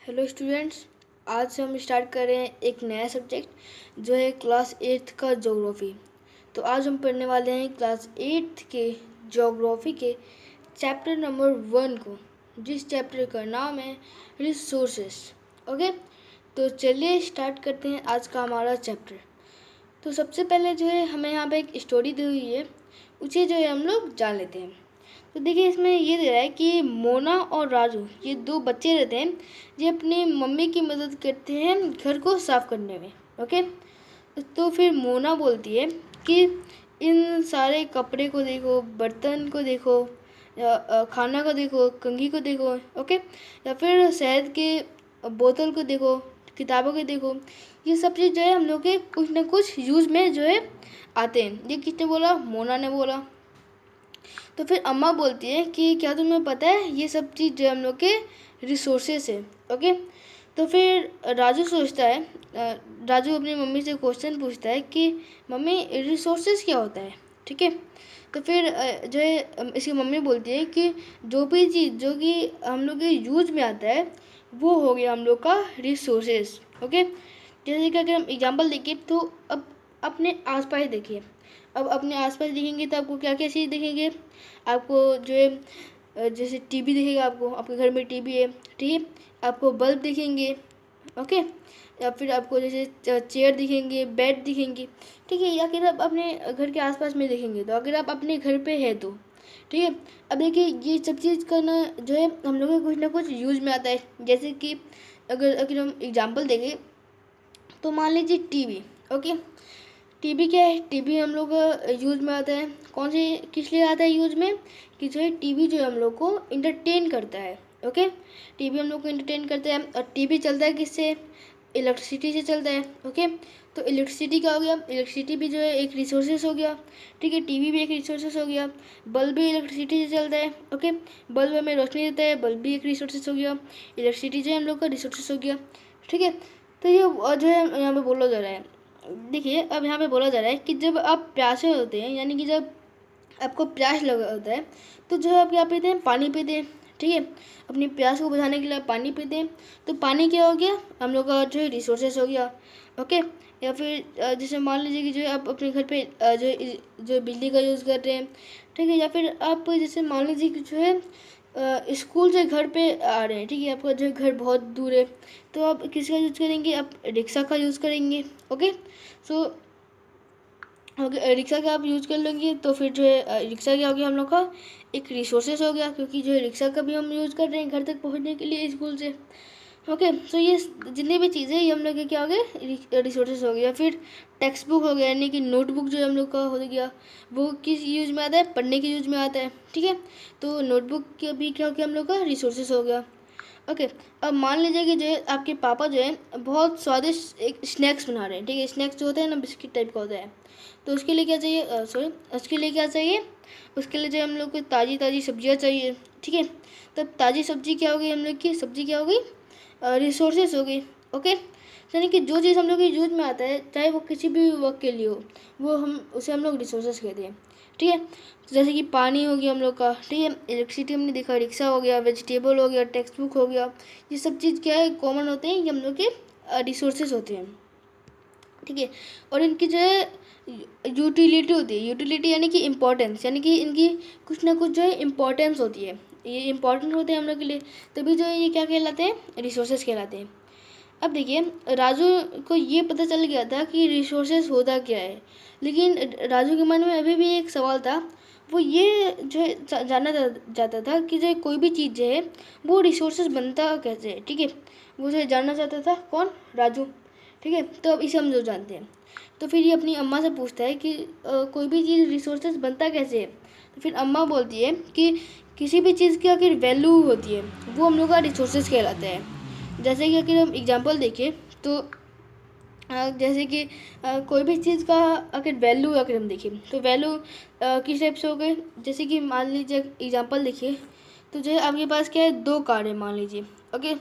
Hello students. आज से हम स्टार्ट कर रहे हैं एक नया सब्जेक्ट जो है क्लास 8th का ज्योग्राफी। तो आज हम पढ़ने वाले हैं क्लास 8th के ज्योग्राफी के चैप्टर नंबर 1 को, जिस चैप्टर का नाम है रिसोर्सेस। ओके, तो चलिए स्टार्ट करते हैं आज का हमारा चैप्टर। तो सबसे पहले जो है हमें यहाँ पे एक स्टोरी दी हुई है, उसे जो है हम लोग जान लेते हैं। तो देखिए इसमें ये दे रहा है कि मोना और राजू ये दो बच्चे रहते हैं जो अपनी मम्मी की मदद करते हैं घर को साफ करने में। ओके, तो फिर मोना बोलती है कि इन सारे कपड़े को देखो, बर्तन को देखो, या खाना को देखो, कंघी को देखो। ओके, या फिर शहद के बोतल को देखो, किताबों को देखो। ये सब चीज़ जो है हम लोग के कुछ ना कुछ यूज़ में जो है आते हैं। ये किसने बोला? मोना ने बोला। तो फिर अम्मा बोलती है कि क्या तुम्हें पता है ये सब चीज़ जो हम लोग के रिसोर्सेस है। ओके, तो फिर राजू सोचता है, राजू अपनी मम्मी से क्वेश्चन पूछता है कि मम्मी रिसोर्सेस क्या होता है। ठीक है, तो फिर जो है इसकी मम्मी बोलती है कि जो भी चीज़ जो कि हम लोग के यूज में आता है वो हो गया हम लोग का रिसोर्सेस। ओके, जैसे कि अगर हम एग्जांपल देखें तो अब अपने आसपास देखिए। अब अपने आसपास देखेंगे तो आपको क्या क्या चीज़ दिखेंगे। आपको जो है जैसे टीवी दिखेगा, आपको आपके घर में टीवी है। ठीक है, आपको बल्ब दिखेंगे। ओके, या फिर आपको जैसे चेयर दिखेंगे, बेड दिखेंगे। ठीक है, या फिर आप अपने घर के आसपास में देखेंगे तो अगर आप अपने घर पे है तो ठीक है। अब देखिए ये सब चीज़ करना जो है हम लोग को कुछ ना कुछ यूज में आता है। जैसे कि अगर हम एग्जांपल देखें तो मान लीजिए टीवी। ओके, टीवी क्या है? टीवी हम लोग यूज में आता है। कौन से किस लिए आता है यूज में? कि जो है टीवी जो है हम लोग को इंटरटेन करता है। ओके, टीवी हम लोग को इंटरटेन करता है। और टीवी चलता है किससे? इलेक्ट्रिसिटी से चलता है। ओके, तो इलेक्ट्रिसिटी क्या हो गया? इलेक्ट्रिसिटी भी जो है एक रिसोर्सेस हो गया। ठीक है, टीवी भी एक रिसोर्सेस हो गया। बल्ब भी इलेक्ट्रिसिटी से चलता है। ओके, बल्ब हमें रोशनी देता है, बल्ब भी एक रिसोर्सेस हो गया। इलेक्ट्रिसिटी जो है हम लोग का रिसोर्सेस हो गया। ठीक है, तो ये जो है यहाँ पे बोला जा रहा है। देखिए अब यहाँ पे बोला जा रहा है कि जब आप प्यासे होते हैं, यानी कि जब आपको प्यास लगा होता है तो जो है आप क्या पीते हैं? पानी पीते हैं। ठीक है, अपनी प्यास को बुझाने के लिए आप पानी पीते हैं। तो पानी क्या हो गया? हम लोग का जो है रिसोर्सेस हो गया। ओके, या फिर जैसे मान लीजिए कि जो है आप अपने घर पे जो बिजली का यूज़ कर रहे हैं। ठीक है, या फिर आप जैसे मान लीजिए कि जो है स्कूल से घर पे आ रहे हैं। ठीक है, आपका जो घर बहुत दूर है तो आप किसका यूज़ करेंगे? आप रिक्शा का यूज़ करेंगे। ओके, सो रिक्शा का आप यूज़ कर लेंगे तो फिर जो है रिक्शा क्या हो गया? हम लोग का एक रिसोर्सेस हो गया, क्योंकि जो है रिक्शा का भी हम यूज़ कर रहे हैं घर तक पहुंचने के लिए स्कूल से। ओके, सो ये जितनी भी चीज़ें ये हम लोग के क्या हो गए? रिसोर्सेस हो गया। फिर टेक्स्ट बुक हो गया, यानी कि नोटबुक जो हम लोग का हो गया वो किस यूज में आता है? पढ़ने के यूज में आता है। ठीक है, तो नोटबुक के भी क्या हो गया? हम लोग का रिसोर्सेस हो गया। ओके, अब मान लीजिए कि जो है आपके पापा जो है बहुत स्वादिष्ट एक स्नैक्स बना रहे हैं। ठीक है, स्नैक्स जो होता है ना बिस्किट टाइप का होता है। तो उसके लिए क्या चाहिए? सॉरी, उसके लिए क्या चाहिए? उसके लिए जो है हम लोग को ताज़ी ताज़ी सब्जियाँ चाहिए। ठीक है, तब ताज़ी सब्जी क्या हो गई? हम लोग की सब्जी क्या हो गई? रिसोर्सेस हो गई। ओके, यानी कि जो चीज़ हम लोग के यूज में आता है चाहे वो किसी भी वक्त के लिए हो, वो हम लोग रिसोर्सेस कहते हैं। ठीक है, जैसे कि पानी हो गया हम लोग का। ठीक है, इलेक्ट्रिसिटी हमने देखा, रिक्शा हो गया, वेजिटेबल हो गया, टेक्स्ट बुक हो गया। ये सब चीज़ क्या है? कॉमन होते हैं, ये हम लोग के रिसोर्सेज होते हैं। ठीक है, और इनकी जो है यूटिलिटी होती है। यूटिलिटी यानी कि इम्पोर्टेंस, यानी कि इनकी कुछ ना कुछ जो है इम्पोर्टेंस होती है। ये इम्पोर्टेंट होते हैं हम लोग के लिए, तभी जो है ये क्या कहलाते हैं? रिसोर्सेज कहलाते हैं। अब देखिए राजू को ये पता चल गया था कि रिसोर्सेज होता क्या है, लेकिन राजू के मन में अभी भी एक सवाल था। वो ये जो है जानना चाहता था कि जो कोई भी चीज़ जो है वो रिसोर्सेज बनता कैसे है। ठीक है, वो जो जानना चाहता था। कौन? राजू। ठीक है, तो अब इसे हम जो जानते हैं। तो फिर ये अपनी अम्मा से पूछता है कि कोई भी चीज़ रिसोर्सेज बनता कैसे है। तो फिर अम्मा बोलती है कि किसी भी चीज़ की अगर वैल्यू होती है वो हम लोग का रिसोर्सेज कहलाता है। जैसे कि अगर हम एग्जांपल देखें तो जैसे कि कोई भी चीज़ का अगर वैल्यू अगर हम देखें तो वैल्यू किस टाइप से हो गए? जैसे कि मान लीजिए एग्जांपल देखिए तो जो है आपके पास क्या है? दो कार है मान लीजिए। ओके,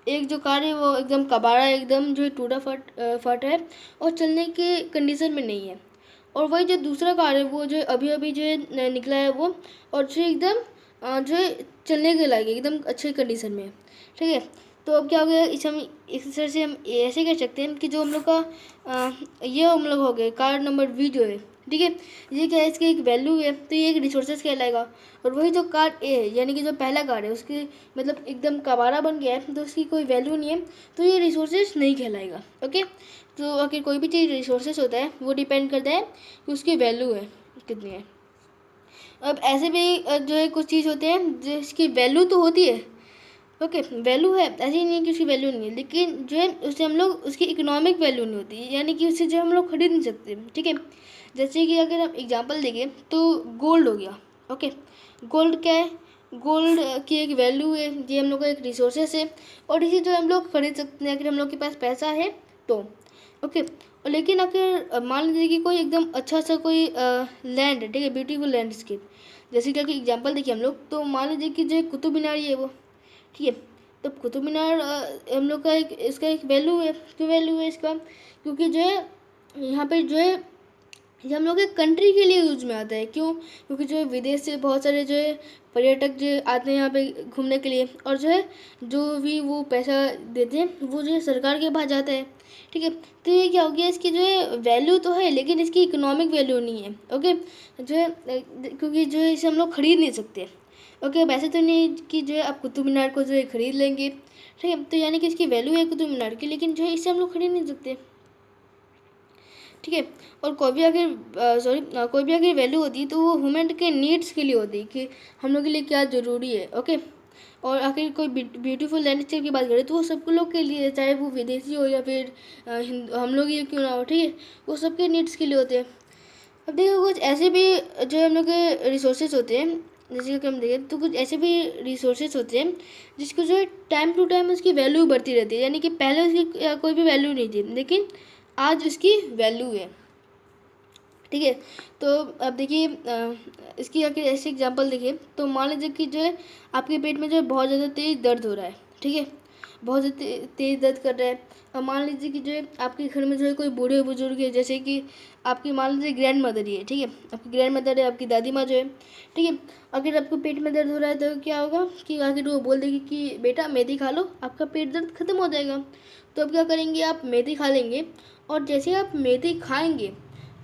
एक जो कार है वो एकदम कबाड़ा है, एकदम जो है टूटा फट है और चलने के कंडीशन में नहीं है। और वही जो दूसरा कार है वो जो अभी अभी जो है निकला है वो, और जो एकदम जो है चलने के लायक एकदम अच्छे कंडीशन में है। ठीक है, तो अब क्या हो गया, इस हम इस तरह से हम ऐसे कर सकते हैं कि जो हम लोग का ये हम लोग हो गए कार्ड नंबर वी जो है, ठीक है, ये क्या है, इसकी एक वैल्यू है, तो ये एक रिसोर्सेज कहलाएगा। और वही जो कार्ड ए है, यानी कि जो पहला कार्ड है, उसकी मतलब एकदम कबाड़ा बन गया है, तो उसकी कोई वैल्यू नहीं है, तो ये रिसोर्सेज नहीं कहलाएगा। ओके, तो अगर कोई भी चीज़ रिसोर्सेज होता है वो डिपेंड करता है कि उसकी वैल्यू है कितनी है। अब ऐसे भी जो है कुछ चीज़ होते हैं जिसकी वैल्यू तो होती है, ओके, वैल्यू है, ऐसी नहीं है कि उसकी वैल्यू नहीं है, लेकिन जो है उससे हम लोग उसकी इकोनॉमिक वैल्यू नहीं होती, यानी कि उससे जो हम लोग खरीद नहीं सकते, ठीक है। जैसे कि अगर हम एग्जांपल देंगे तो गोल्ड हो गया, ओके, गोल्ड क्या है, गोल्ड की एक वैल्यू है, ये हम लोग का एक रिसोर्सेस है, और इसी जो हम लोग खरीद सकते हैं अगर हम लोग के पास पैसा है तो, ओके। और लेकिन अगर मान लीजिए कि कोई एकदम अच्छा सा कोई लैंड है, ठीक है, ब्यूटीफुल लैंडस्केप, जैसे कि एग्जांपल देखिए हम लोग, तो मान लीजिए कि जो कुतुब मीनार है वो, ठीक है, तो कुतुब मीनार हम लोग का एक इसका एक वैल्यू है, क्यों वैल्यू है इसका, क्योंकि जो है यहाँ पे जो है ये हम लोग के कंट्री के लिए यूज में आता है, क्यों, क्योंकि जो है विदेश से बहुत सारे जो है पर्यटक जो आते हैं यहाँ पे घूमने के लिए, और जो है जो भी वो पैसा देते हैं वो जो है सरकार के पास जाता है, ठीक है। तो ये क्या हो गया, इसकी जो है वैल्यू तो है लेकिन इसकी इकोनॉमिक वैल्यू नहीं है, ओके, जो है क्योंकि जो है इसे हम लोग खरीद नहीं सकते, ओके। वैसे तो नहीं कि जो है आप कुतुब मीनार को जो है खरीद लेंगे, ठीक है, तो यानी कि इसकी वैल्यू है कुतुब मीनार की, लेकिन जो है इसे हम लोग खरीद नहीं सकते, ठीक है। और कोई भी अगर कोई भी अगर वैल्यू होती है तो वो ह्यूमन के नीड्स के लिए होती है कि हम लोग के लिए क्या ज़रूरी है, ओके। और आखिर कोई ब्यूटीफुल लैंडस्केप की बात करें तो वो सब लोग के लिए, चाहे वो विदेशी हो या फिर हम लोग ही क्यों ना हो, ठीक है, वो सबके नीड्स के लिए होते हैं। अब देखो कुछ ऐसे भी जो हम लोग के रिसोर्सेज होते हैं, जैसे कि हम देखें तो कुछ ऐसे भी रिसोर्सेज होते हैं जिसको जो है टाइम टू टाइम उसकी वैल्यू बढ़ती रहती है, यानी कि पहले उसकी कोई भी वैल्यू नहीं थी लेकिन आज उसकी वैल्यू है, ठीक है। तो अब देखिए इसकी अगर ऐसे एग्जांपल देखिए, तो मान लीजिए कि जो है आपके पेट में जो है बहुत ज़्यादा तेज़ दर्द हो रहा है, ठीक है, बहुत ज़्यादा तेज़ दर्द कर रहा है। और मान लीजिए कि जो है आपके घर में जो है कोई बूढ़े बुजुर्ग है, जैसे कि आपकी मान लीजिए ग्रैंड मदर ही है, ठीक है, आपकी ग्रैंड मदर है, आपकी दादी माँ जो है, ठीक है। अगर आपको पेट में दर्द हो रहा है तो क्या होगा कि आखिर वो बोल देगी कि बेटा मेथी खा लो, आपका पेट दर्द खत्म हो जाएगा। तो अब क्या करेंगे, आप मेथी खा लेंगे, और जैसे आप मेथी खाएंगे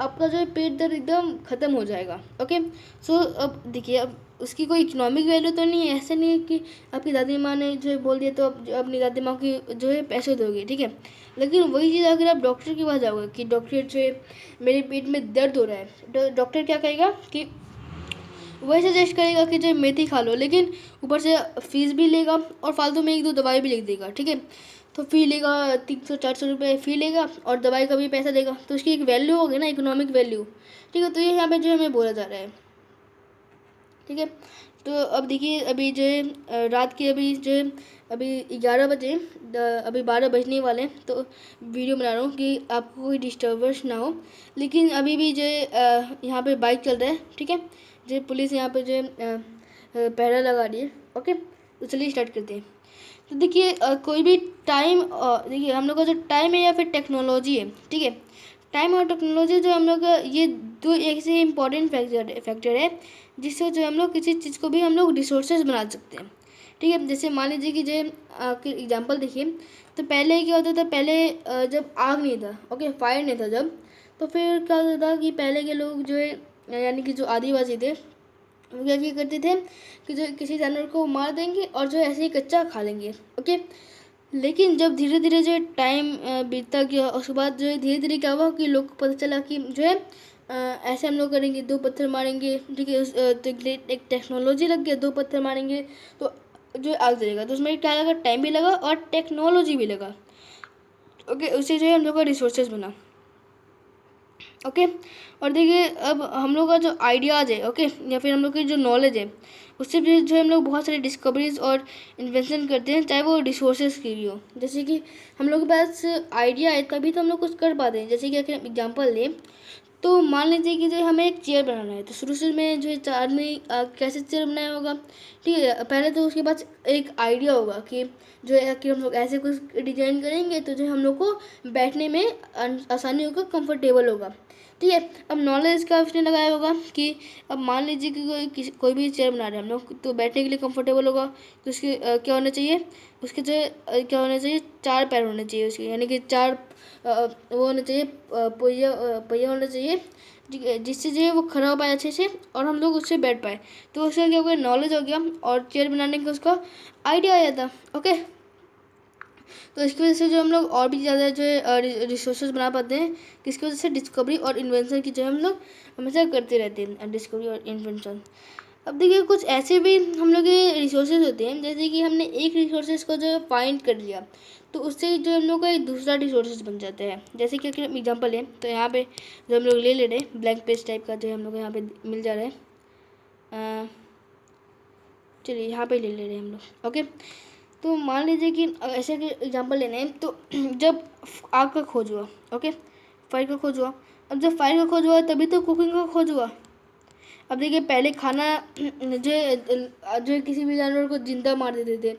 आपका जो है पेट दर्द एकदम ख़त्म हो जाएगा, ओके। सो अब देखिए, अब उसकी कोई इकोनॉमिक वैल्यू तो नहीं है, ऐसा नहीं है कि आपकी दादी माँ ने जो है बोल दिया तो आप अपनी दादी माँ की जो है पैसे दोगे, ठीक है। लेकिन वही चीज़ अगर आप डॉक्टर के पास जाओगे कि डॉक्टर जो है मेरे पेट में दर्द हो रहा है, तो डॉक्टर क्या कहेगा कि वही सजेस्ट करेगा कि जो मेथी खा लो, लेकिन ऊपर से फीस भी लेगा और फालतू में एक दो दवाई भी लिख देगा, ठीक है। तो फ़ी लेगा 300-400 रुपये फ़ी लेगा और दवाई का भी पैसा देगा, तो उसकी एक वैल्यू होगी ना, इकोनॉमिक वैल्यू, ठीक है। तो ये यहाँ पे जो हमें बोला जा रहा है, ठीक है। तो अब देखिए अभी जो है रात के अभी जो है अभी 11 बजे, अभी 12 बजने वाले हैं, तो वीडियो बना रहा हूँ कि आपको कोई डिस्टर्बेंस ना हो। लेकिन अभी भी जो है यहाँ पे बाइक चल रहा है, ठीक है, जो पुलिस यहाँ पे जो है पहरा लगा रही है, ओके। तो चलिए स्टार्ट करते हैं। तो देखिए कोई भी टाइम, देखिए हम लोग का जो टाइम है या फिर टेक्नोलॉजी है, ठीक है, टाइम और टेक्नोलॉजी जो हम लोग का ये दो एक से इम्पॉर्टेंट फैक्टर है जिससे जो हम लोग किसी चीज़ को भी हम लोग रिसोर्सेज बना सकते हैं, ठीक है। जैसे मान लीजिए कि जो एग्जांपल देखिए, तो पहले क्या होता था, पहले जब आग नहीं था, ओके, फायर नहीं था जब, तो फिर क्या होता था कि पहले के लोग जो है यानी कि जो आदिवासी थे वो क्या किया करते थे कि जो किसी जानवर को मार देंगे और जो ऐसे ही कच्चा खा लेंगे, ओके। लेकिन जब धीरे धीरे जो टाइम बीतता गया, उसके बाद जो है धीरे धीरे क्या हुआ कि लोग को पता चला कि जो है ऐसे हम लोग करेंगे, दो पत्थर मारेंगे, ठीक है, तो एक टेक्नोलॉजी लग गया, दो पत्थर मारेंगे तो जो आग जलेगा, तो उसमें क्या लगा, टाइम भी लगा और टेक्नोलॉजी भी लगा, ओके। उससे जो है हम लोग का रिसोर्सेज बना, ओके। और देखिए अब हम लोग का जो आइडियाज़ है, ओके, या फिर हम लोग की जो नॉलेज है उससे भी जो हम लोग बहुत सारी डिस्कवरीज और इन्वेंशन करते हैं, चाहे वो रिसोर्सेज की भी हो। जैसे कि हम लोग के पास आइडिया है तभी तो हम लोग कुछ कर पाते हैं। जैसे कि अगर हम एग्जांपल लें तो मान लीजिए कि जो हमें एक चेयर बनाना है, तो शुरू से में जो है चार ने कैसे चेयर बनाया होगा, ठीक है। पहले तो उसके पास एक आइडिया होगा कि जो है कि हम लोग ऐसे कुछ डिजाइन करेंगे तो जो हम लोग को बैठने में आसानी होगा, कंफर्टेबल होगा। ठीक है। अब नॉलेज का उसने लगाया होगा कि अब मान लीजिए कि कोई भी चेयर बना रहे हैं हम लोग, तो बैठने के लिए कंफर्टेबल होगा, तो उसके क्या होना चाहिए, उसके जो क्या होना चाहिए, 4 पैर होने चाहिए उसके, यानी कि 4 वो होना चाहिए, पहिया होना चाहिए, जिससे जो है वो खड़ा हो पाए अच्छे से और हम लोग उससे बैठ पाए। तो उसका क्या हो गया, नॉलेज हो गया और चेयर बनाने का उसका आइडिया आया था। ओके, तो इसकी वजह से जो हम लोग और भी ज़्यादा जो है रिसोर्सेज बना पाते हैं, किसकी वजह से, डिस्कवरी और इन्वेंशन की जो है हम लोग हमेशा करते रहते हैं, डिस्कवरी और इन्वेंशन। अब देखिए कुछ ऐसे भी हम लोग के रिसोर्सेज होते हैं, जैसे कि हमने एक रिसोर्सेज को जो है फाइंड कर लिया, तो उससे जो हम लोग का एक दूसरा रिसोर्सेज बन जाता है। जैसे कि अगर हम एग्जाम्पल लें, तो यहाँ पे जो हम लोग ले रहे हैं ब्लैंक पेज टाइप का, जो है हम लोग यहाँ पे मिल जा रहा है, चलिए यहाँ पे ले रहे हैं हम लोग। ओके, तो मान लीजिए कि ऐसे कि एग्जांपल लेने हैं, तो जब आग का खोज हुआ, ओके, फायर का खोज हुआ, अब जब फायर का खोज हुआ तभी तो कुकिंग का खोज हुआ। अब देखिए पहले खाना जो किसी भी जानवर को जिंदा मार देते थे,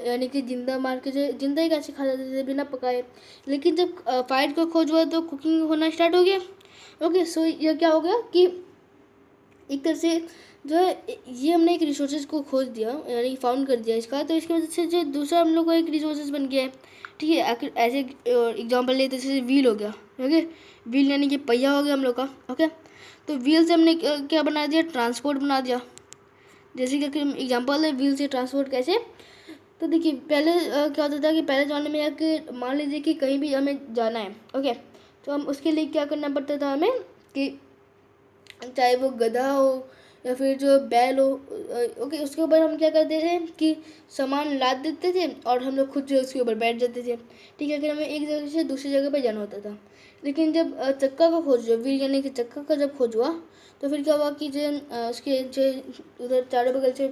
यानी कि जिंदा मार के जो जिंदा ही कैसे खा जाते थे बिना पकाए, लेकिन जब फायर का खोज हुआ तो कुकिंग होना स्टार्ट हो गया। ओके, सो ये क्या हो गया कि एक तरह से जो है ये हमने एक रिसोर्सेज को खोज दिया, यानी फाउंड कर दिया इसका, तो इसकी वजह से जो दूसरा हम लोग का एक रिसोर्सेज बन गया है। ठीक है, आखिर ऐसे एग्जांपल लेते जैसे व्हील हो गया, ओके, व्हील यानी कि पहिया हो गया हम लोग का। ओके, तो व्हील से हमने क्या बना दिया, ट्रांसपोर्ट बना दिया। जैसे कि एग्जांपल है व्हील से ट्रांसपोर्ट कैसे, तो देखिए पहले क्या होता था कि पहले ज़माने में आके मान लीजिए कि कहीं भी हमें जाना है, ओके, तो हम उसके लिए क्या करना पड़ता था हमें, कि चाहे वो गधा हो या फिर जो बैल हो, ओके, उसके ऊपर हम क्या करते थे कि सामान लाद देते थे और हम लोग खुद जो उसके ऊपर बैठ जाते थे। ठीक है, फिर हमें एक जगह से दूसरी जगह पे जाना होता था। लेकिन जब चक्का का खोज हुआ, व्हील यानी कि चक्का का जब खोज हुआ, तो फिर क्या हुआ कि जो उसके जो उधर चारों बगल से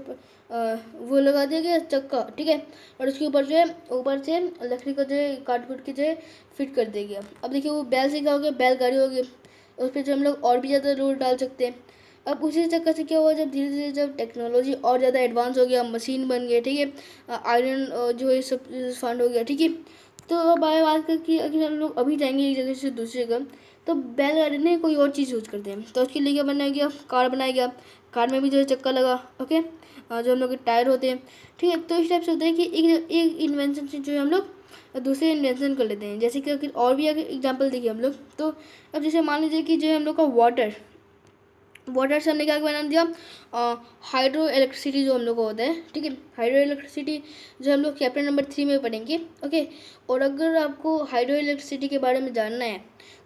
वो लगा दिया गया चक्का, ठीक है, और उसके ऊपर जो है ऊपर से लकड़ी का जो है काट कूट के जो है फिट कर दिया गया। अब देखिए वो बैल से क्या हो गया, बैलगाड़ी हो गई, उस पर जो हम लोग और भी ज़्यादा लोड डाल सकते हैं। अब उसी चक्कर से क्या हुआ, जब धीरे धीरे जब टेक्नोलॉजी और ज़्यादा एडवांस हो गया, मशीन बन गए, ठीक है, आयरन जो है सब फाउंड हो गया, ठीक है। तो अब आए बात कर कि अगर हम लोग अभी जाएंगे एक जगह से दूसरी जगह, तो बैलगाड़ी ने कोई और चीज़ यूज करते हैं, तो उसके लिए क्या बनाया गया, कार बनाया गया। कार में भी जो है चक्का लगा, ओके, जो हम लोग के टायर होते हैं, ठीक है। तो इस टाइप से होता है कि एक इन्वेंशन से जो है हम लोग दूसरे इन्वेंशन कर लेते हैं। जैसे कि अगर और भी अगर एग्जाम्पल देखिए हम लोग, तो अब जैसे मान लीजिए कि जो है हम लोग का वाटर से हमने क्या बना दिया, हाइड्रो इलेक्ट्रिसिटी जो हम लोग को होता है, ठीक है, हाइड्रो इलेक्ट्रिसिटी जो हम लोग चैप्टर नंबर 3 में पढ़ेंगे। ओके, और अगर आपको हाइड्रो इलेक्ट्रिसिटी के बारे में जानना है,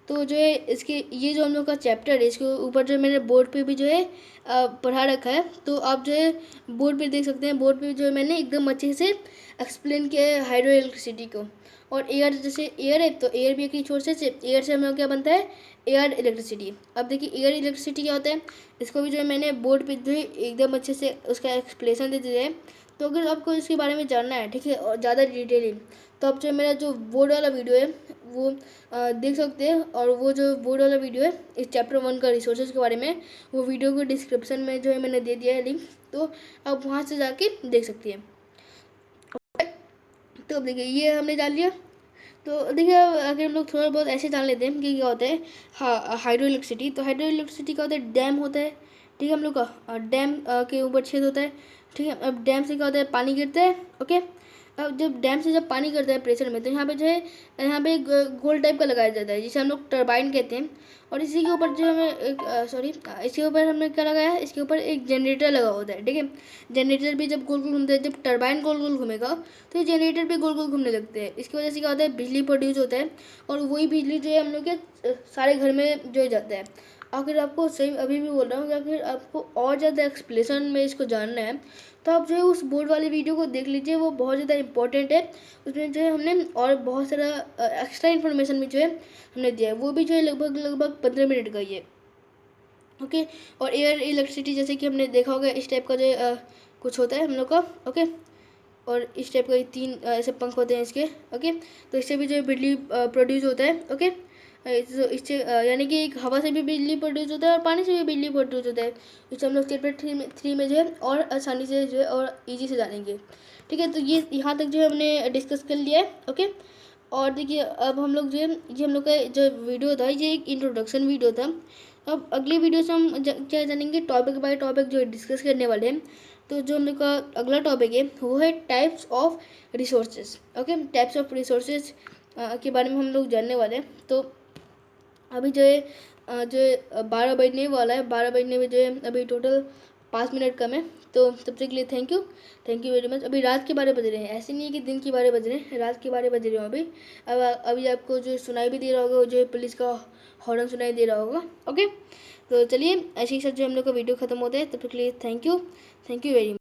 तो जो है इसके ये जो हम लोग का चैप्टर है, इसके ऊपर जो मैंने बोर्ड पे भी जो है पढ़ा रखा है, तो आप जो है बोर्ड पे देख सकते हैं। बोर्ड पे जो है मैंने एकदम अच्छे से एक्सप्लेन किया है हाइड्रो इलेक्ट्रिसिटी को। और एयर, जैसे एयर है तो एयर भी एक रिसोर्सेज है, एयर से हम लोग क्या बनता है, एयर इलेक्ट्रिसिटी। अब देखिए एयर इलेक्ट्रिसिटी क्या होता है, इसको भी जो है मैंने बोर्ड पे जो है एकदम अच्छे से उसका एक्सप्लेनेशन दे दिया है। तो अगर आपको इसके बारे में जानना है, ठीक है, और ज़्यादा डिटेलिंग, तो आप जो मेरा जो बोर्ड वाला वीडियो है वो देख सकते हैं। और वो जो बोर्ड वाला वीडियो है इस चैप्टर 1 का रिसोर्सेज के बारे में, वो वीडियो को डिस्क्रिप्शन में जो है मैंने दे दिया है लिंक, तो आप वहाँ से जाके देख सकती हैं। तो अब देखिए ये हमने जान लिया। तो देखिए अगर हम लोग थोड़ा बहुत ऐसे जान लेते हैं कि क्या होता है, हाँ, हाइड्रो इलेक्ट्रिसिटी। तो हाइड्रो इलेक्ट्रिसिटी का होता है, डैम होता है, ठीक है, हम लोग का डैम के ऊपर छेद होता है, ठीक है। अब डैम से क्या होता है, पानी गिरता है, ओके। अब जब डैम से जब पानी गिरता है प्रेशर में, तो यहाँ पे जो है यहाँ पे गोल टाइप का लगाया जाता है, जिसे हम लोग टरबाइन कहते हैं। और इसी के ऊपर जो हमें एक इसके ऊपर हमने क्या लगाया है, इसके ऊपर एक जनरेटर लगा होता है, ठीक है। जनरेटर भी जब गोल गोल घूमता है, जब टरबाइन गोल गोल घूमेगा तो ये जनरेटर भी गोल गोल घूमने लगते हैं। इसकी वजह से क्या होता है, बिजली प्रोड्यूस होता है, और वही बिजली जो है हम लोग के सारे घर में जो है जाता है। अगर आपको सही अभी भी बोल रहा हूँ कि अगर आपको और ज़्यादा एक्सप्लेनेशन में इसको जानना है, तो आप जो है उस बोर्ड वाली वीडियो को देख लीजिए, वो बहुत ज़्यादा इंपॉर्टेंट है। उसमें जो है हमने और बहुत सारा एक्स्ट्रा इन्फॉर्मेशन भी जो है हमने दिया है, वो भी जो है लगभग लगभग 15 मिनट का ही है, ओके। और एयर इलेक्ट्रिसिटी जैसे कि हमने देखा होगा, इस टाइप का जो कुछ होता है हम लोग का, ओके। और इस टाइप का ये 3 ऐसे पंख होते हैं इसके, ओके। तो इससे भी जो है बिजली प्रोड्यूस होता है, ओके। इससे यानी कि एक हवा से भी बिजली प्रोड्यूस होता है और पानी से भी बिजली प्रोड्यूस होता है। इससे हम लोग चैप्टर 3 में जो है और आसानी से जो है और ईजी से जानेंगे, ठीक है। तो ये यहाँ तक जो है हमने डिस्कस कर लिया है, ओके। और देखिए अब हम लोग जो है, ये हम लोग का जो वीडियो था ये एक इंट्रोडक्शन वीडियो था। अब अगले वीडियो से हम क्या जानेंगे, टॉपिक बाय टॉपिक जो डिस्कस करने वाले हैं। तो जो हम लोग का अगला टॉपिक है वो है types of resources. Okay, types of resources के बारे में हम लोग जानने वाले हैं। तो अभी जो है 12 बजने वाला है, 12 बजने में जो है अभी टोटल 5 मिनट कम है। तो तब तक के लिए थैंक यू वेरी मच। अभी रात के 12 बज रहे हैं, ऐसे नहीं है कि दिन के 12 बज रहे हैं, रात के 12 बज रहे हो अभी। अब अभी आपको जो सुनाई भी दे रहा होगा, जो पुलिस का हॉर्न सुनाई दे रहा होगा। ओके, तो चलिए ऐसे ही साथ जो हम लोग का वीडियो खत्म होता है, तब तक के लिए थैंक यू वेरी मच।